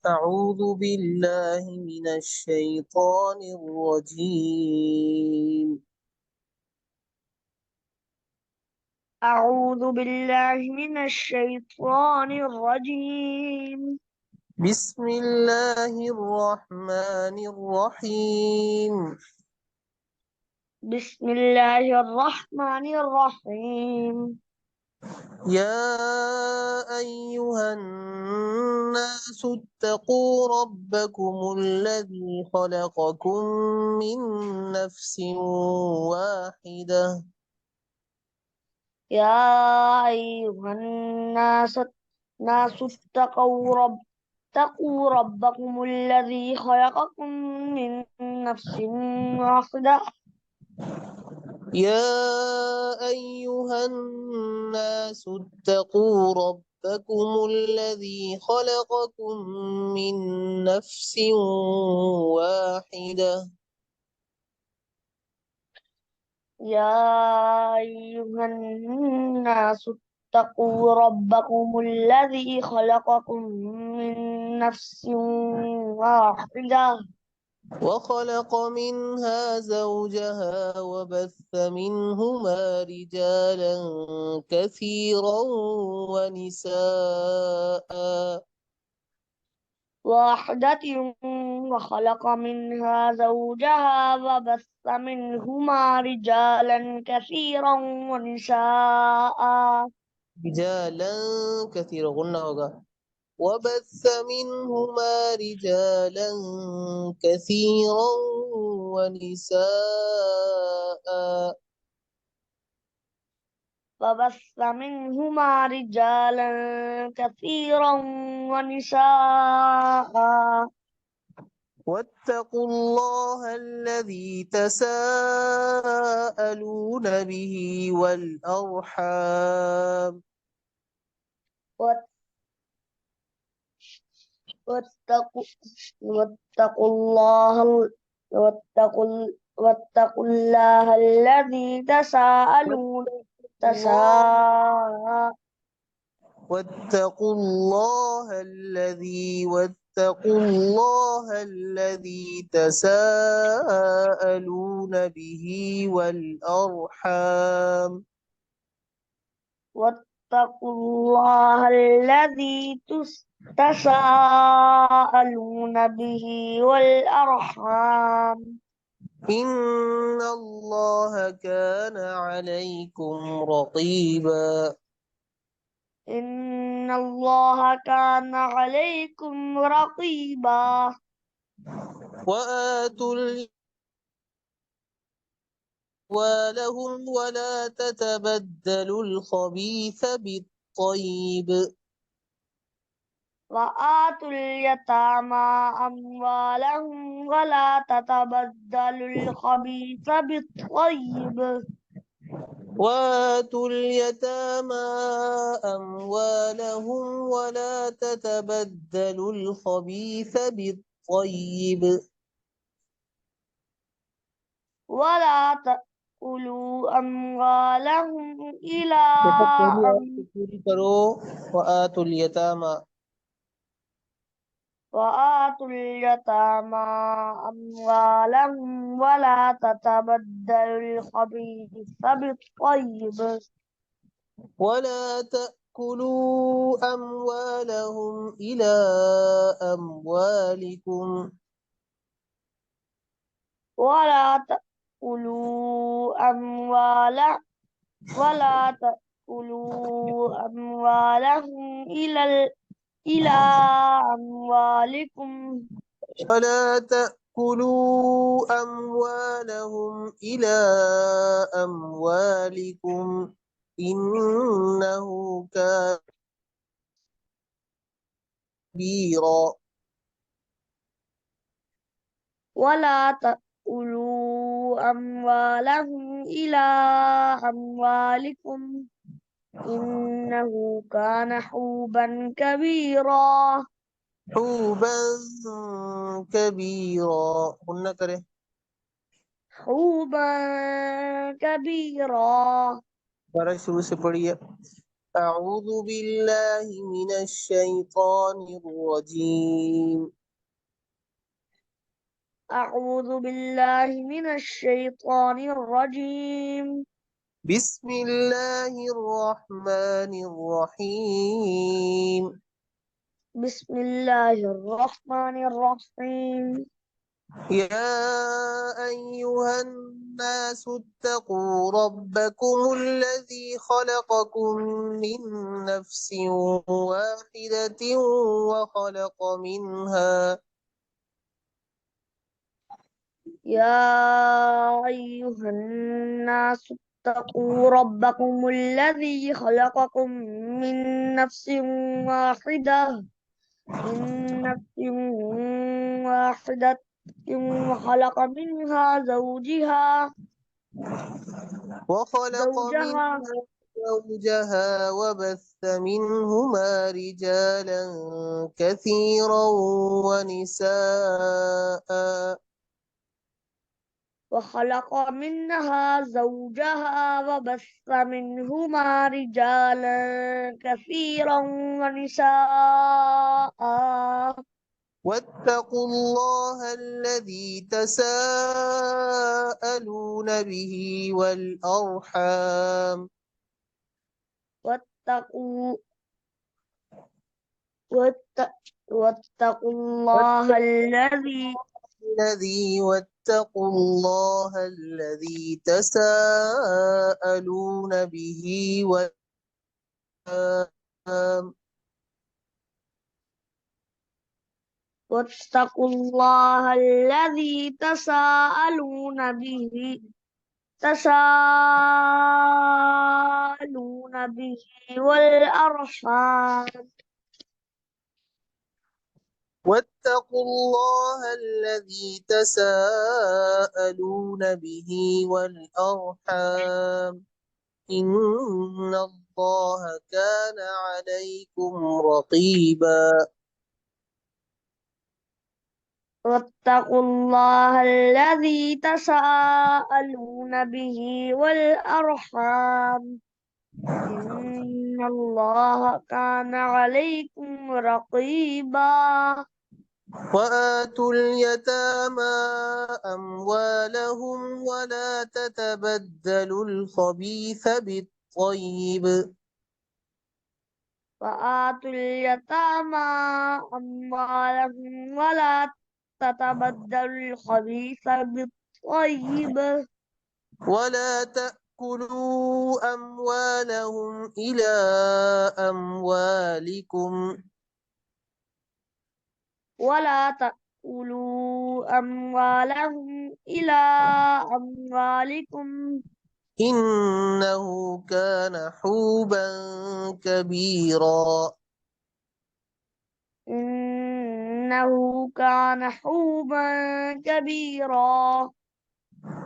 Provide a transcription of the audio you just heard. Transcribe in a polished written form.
أعوذ بالله من الشيطان الرجيم. أعوذ بالله من الشيطان الرجيم. بسم الله الرحمن الرحيم. بسم الله الرحمن الرحيم. يا أيها الناس اتقوا ربكم الذي خلقكم من نفس واحدة. يا أيها الناس اتقوا ربكم الذي خلقكم من نفس واحدة. يا أيها الناس اتقوا ربكم الذي خلقكم من نفس واحدة. يا أيها الناس اتقوا ربكم الذي خلقكم من نفس واحدة وخلق منها زوجها وبث منهما رجالا كثيرا ونساء. واحدة وخلق منها زوجها وبث منهما رجالا كثيرا ونساء. رجالا كثيرا قلنا होगा وبث منهما رجالا كثيرا ونساء. وبث منهما رجالا كثيرا ونساء. واتقوا الله الذي تساءلون به والأرحام. واتقوا واتقوا الله واتقوا الله الذي الله تساءل واتقوا الله الذي تساءلون به والأرحام. واتقوا الله الذي تساءلون به والأرحام. إن الله كان عليكم رقيبا. إن الله كان عليكم رقيبا. وآتوا أموالهم ولا تتبدلوا الخبيث بالطيب. وآتوا اليتامى أموالهم ولا تتبدلوا الخبيث بالطيب. وآتوا اليتامى أموالهم ولا تتبدلوا الخبيث بالطيب. ولا تأكلوا أموالهم إلى ये सब पहली आयत को أم पूरी करो। وآتوا اليتامى وآتوا اليتامى أموالهم ولا تتبدلوا الخبيث بالطيب. ولا تأكلوا أموالهم إلى أموالكم. ولا تأكلوا أموالهم ولا تأكلوا أموالهم إلى أموالكم ولا تأكلوا أموالهم إلى أموالكم إنه كان كبيرا. ولا تأكلوا أموالهم إلى أموالكم إنه كان حوبا كبيرا. حوبا كبيرا قلنا करे حوبا كبيرا. दोबारा शुरू से पढ़िए। أعوذ بالله من الشيطان الرجيم. أعوذ بالله من الشيطان الرجيم. بسم الله الرحمن الرحيم. بسم الله الرحمن الرحيم. يا أيها الناس اتقوا ربكم الذي خلقكم من نفس واحدة وخلق منها يا أيها الناس اتقوا ربكم الذي خلقكم من نفس واحدة من نفس واحدة وخلق منها وخلق زوجها منها زوجها وبث منهما رجالا كثيرا ونساء وخلق منها زوجها وبث منهما رجالا كثيرا ونساء. واتقوا الله الذي تساءلون به والأرحام واتقوا وات- واتقوا الله واتقوا الذي واتقوا الله الذي تساءلون به والأرحام واتقوا الله الذي تساءلون به والأرحام. واتقوا الله الذي تساءلون به والأرحام إن الله كان عليكم رقيبا. واتقوا الله الذي تساءلون به والأرحام إن الله كان عليكم رقيبا. وآتوا اليتامى أموالهم ولا تتبدلوا الخبيث بالطيب وآتوا اليتامى أموالهم ولا تتبدلوا الخبيث بالطيب ولا تأكلوا أموالهم إلى أموالكم ولا تأكلوا أموالهم إلى أموالكم إنه كان حوبا كبيرا. إنه كان حوبا كبيرا.